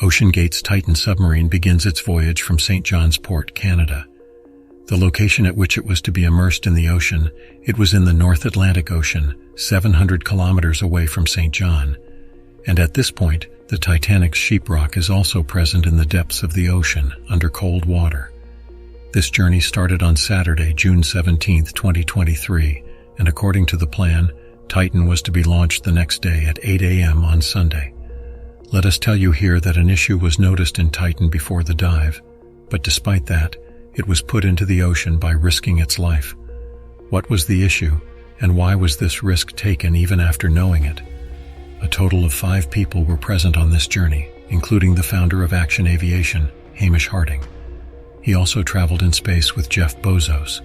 OceanGate's Titan submarine begins its voyage from St. John's Port, Canada. The location at which it was to be immersed in the ocean, it was in the North Atlantic Ocean, 700 kilometers away from St. John. And at this point, the Titanic's sheetrock is also present in the depths of the ocean, under cold water. This journey started on Saturday, June 17, 2023, and according to the plan, Titan was to be launched the next day at 8 a.m. on Sunday. Let us tell you here that an issue was noticed in Titan before the dive, but despite that, it was put into the ocean by risking its life. What was the issue, and why was this risk taken even after knowing it? A total of 5 people were present on this journey, including the founder of Action Aviation, Hamish Harding. He also traveled in space with Jeff Bezos.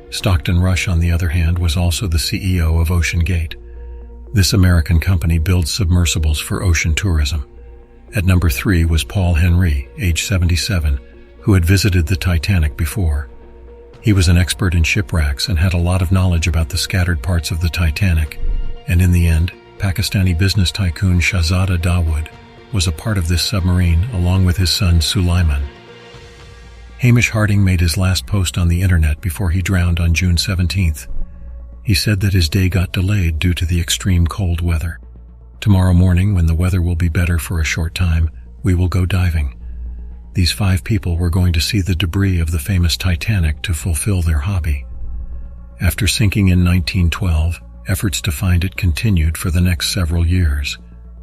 Stockton Rush, on the other hand, was also the CEO of OceanGate. This American company builds submersibles for ocean tourism. At number 3 was Paul Henry, age 77, who had visited the Titanic before. He was an expert in shipwrecks and had a lot of knowledge about the scattered parts of the Titanic, and in the end, Pakistani business tycoon Shahzada Dawood was a part of this submarine along with his son Sulaiman. Hamish Harding made his last post on the internet before he drowned on June 17th. He said that his day got delayed due to the extreme cold weather. Tomorrow morning, when the weather will be better for a short time, we will go diving. These 5 people were going to see the debris of the famous Titanic to fulfill their hobby. After sinking in 1912, efforts to find it continued for the next several years,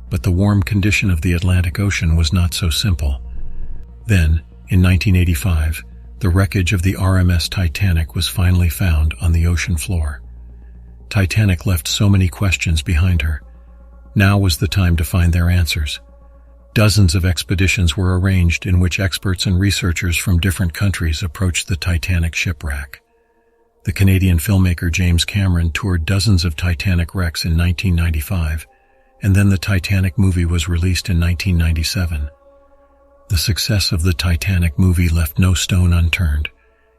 but the warm condition of the Atlantic Ocean was not so simple. Then, in 1985, the wreckage of the RMS Titanic was finally found on the ocean floor. Titanic left so many questions behind her. Now was the time to find their answers. Dozens of expeditions were arranged in which experts and researchers from different countries approached the Titanic shipwreck. The Canadian filmmaker James Cameron toured dozens of Titanic wrecks in 1995, and then the Titanic movie was released in 1997. The success of the Titanic movie left no stone unturned.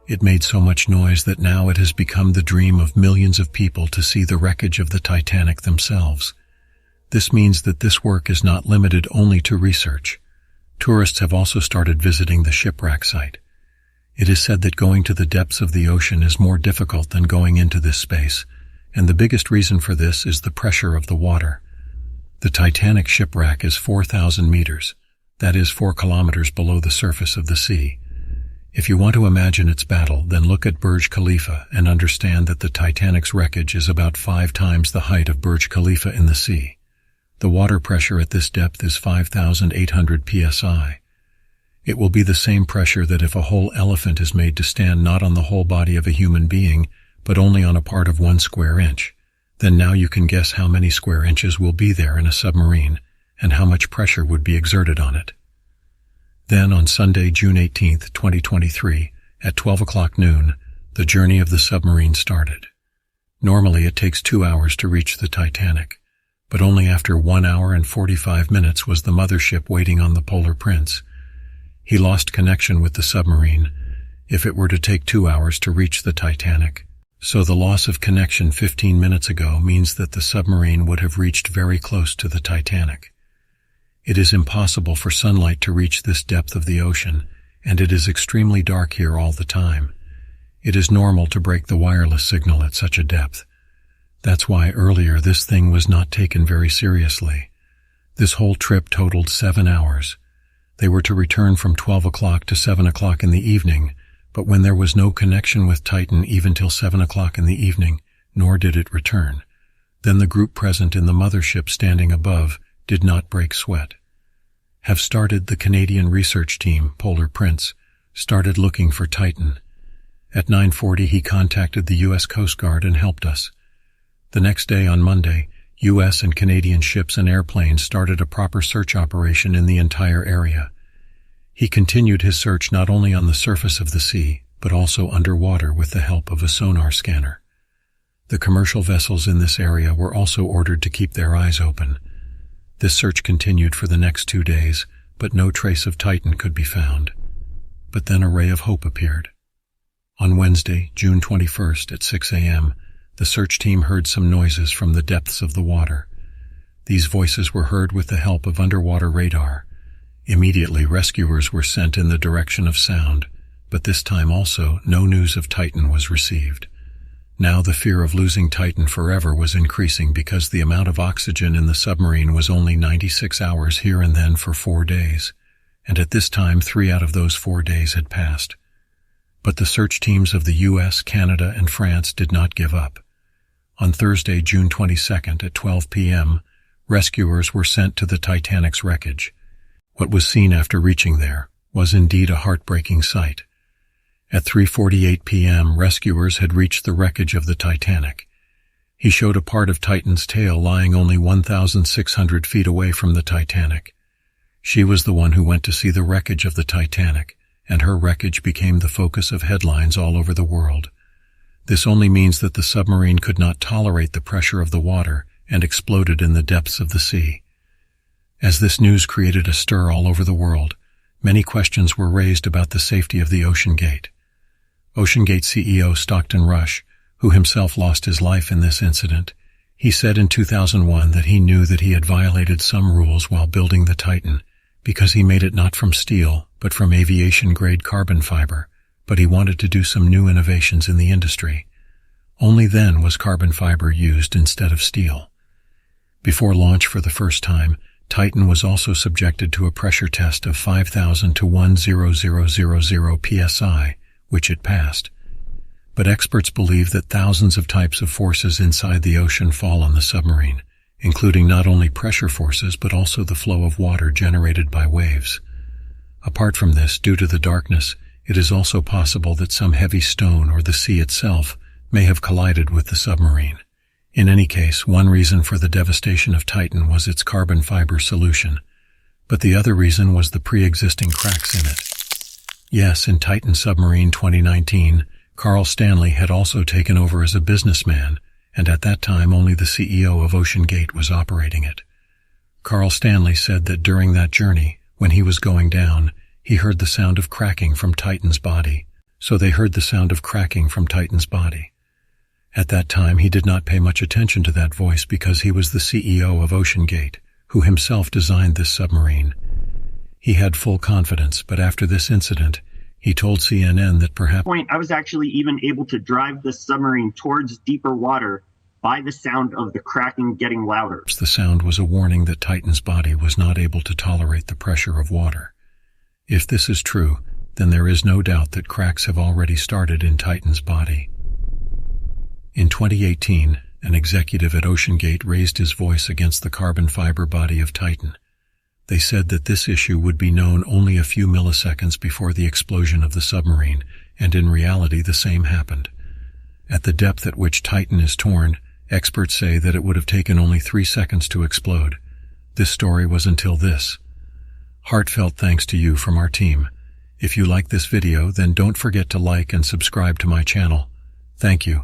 It made so much noise that now it has become the dream of millions of people to see the wreckage of the Titanic themselves. This means that this work is not limited only to research. Tourists have also started visiting the shipwreck site. It is said that going to the depths of the ocean is more difficult than going into this space, and the biggest reason for this is the pressure of the water. The Titanic shipwreck is 4,000 meters, that is 4 kilometers below the surface of the sea. If you want to imagine its battle, then look at Burj Khalifa and understand that the Titanic's wreckage is about 5 times the height of Burj Khalifa in the sea. The water pressure at this depth is 5,800 psi. It will be the same pressure that if a whole elephant is made to stand not on the whole body of a human being, but only on a part of 1 square inch. Then now you can guess how many square inches will be there in a submarine, and how much pressure would be exerted on it. Then on Sunday, June 18, 2023, at 12 o'clock noon, the journey of the submarine started. Normally it takes 2 hours to reach the Titanic, but only after 1 hour and 45 minutes was the mothership waiting on the Polar Prince. He lost connection with the submarine, if it were to take 2 hours to reach the Titanic. So the loss of connection 15 minutes ago means that the submarine would have reached very close to the Titanic. It is impossible for sunlight to reach this depth of the ocean, and it is extremely dark here all the time. It is normal to break the wireless signal at such a depth. That's why earlier this thing was not taken very seriously. This whole trip totaled 7 hours. They were to return from 12 o'clock to 7 o'clock in the evening, but when there was no connection with Titan even till 7 o'clock in the evening, nor did it return, then the group present in the mothership standing above did not break sweat. Have started the Canadian research team, Polar Prince, started looking for Titan. At 9:40 he contacted the U.S. Coast Guard and helped us. The next day, on Monday, U.S. and Canadian ships and airplanes started a proper search operation in the entire area. He continued his search not only on the surface of the sea, but also underwater with the help of a sonar scanner. The commercial vessels in this area were also ordered to keep their eyes open. This search continued for the next 2 days, but no trace of Titan could be found. But then a ray of hope appeared. On Wednesday, June 21st at 6 a.m., the search team heard some noises from the depths of the water. These voices were heard with the help of underwater radar. Immediately, rescuers were sent in the direction of sound, but this time also no news of Titan was received. Now the fear of losing Titan forever was increasing because the amount of oxygen in the submarine was only 96 hours here and then for 4 days, and at this time 3 out of those 4 days had passed. But the search teams of the US, Canada, and France did not give up. On Thursday, June 22nd at 12 p.m., rescuers were sent to the Titanic's wreckage. What was seen after reaching there was indeed a heartbreaking sight. At 3:48 p.m., rescuers had reached the wreckage of the Titanic. He showed a part of Titan's tail lying only 1,600 feet away from the Titanic. She was the one who went to see the wreckage of the Titanic, and her wreckage became the focus of headlines all over the world. This only means that the submarine could not tolerate the pressure of the water and exploded in the depths of the sea. As this news created a stir all over the world, many questions were raised about the safety of the OceanGate. OceanGate CEO Stockton Rush, who himself lost his life in this incident, he said in 2001 that he knew that he had violated some rules while building the Titan because he made it not from steel but from aviation-grade carbon fiber, but he wanted to do some new innovations in the industry. Only then was carbon fiber used instead of steel. Before launch for the first time, Titan was also subjected to a pressure test of 5,000 to 1,000 psi, which it passed. But experts believe that thousands of types of forces inside the ocean fall on the submarine, including not only pressure forces but also the flow of water generated by waves. Apart from this, due to the darkness, it is also possible that some heavy stone or the sea itself may have collided with the submarine. In any case, one reason for the devastation of Titan was its carbon fiber solution, but the other reason was the pre-existing cracks in it. Yes, in Titan Submarine 2019, Carl Stanley had also taken over as a businessman, and at that time only the CEO of OceanGate was operating it. Carl Stanley said that during that journey, when he was going down, he heard the sound of cracking from Titan's body, so they heard the sound of cracking from Titan's body. At that time, he did not pay much attention to that voice because he was the CEO of OceanGate, who himself designed this submarine. He had full confidence, but after this incident, he told CNN that perhaps... I was actually even able to drive the submarine towards deeper water by the sound of the cracking getting louder. The sound was a warning that Titan's body was not able to tolerate the pressure of water. If this is true, then there is no doubt that cracks have already started in Titan's body. In 2018, an executive at OceanGate raised his voice against the carbon fiber body of Titan. They said that this issue would be known only a few milliseconds before the explosion of the submarine, and in reality the same happened. At the depth at which Titan is torn, experts say that it would have taken only 3 seconds to explode. This story was until this. Heartfelt thanks to you from our team. If you like this video, then don't forget to like and subscribe to my channel. Thank you.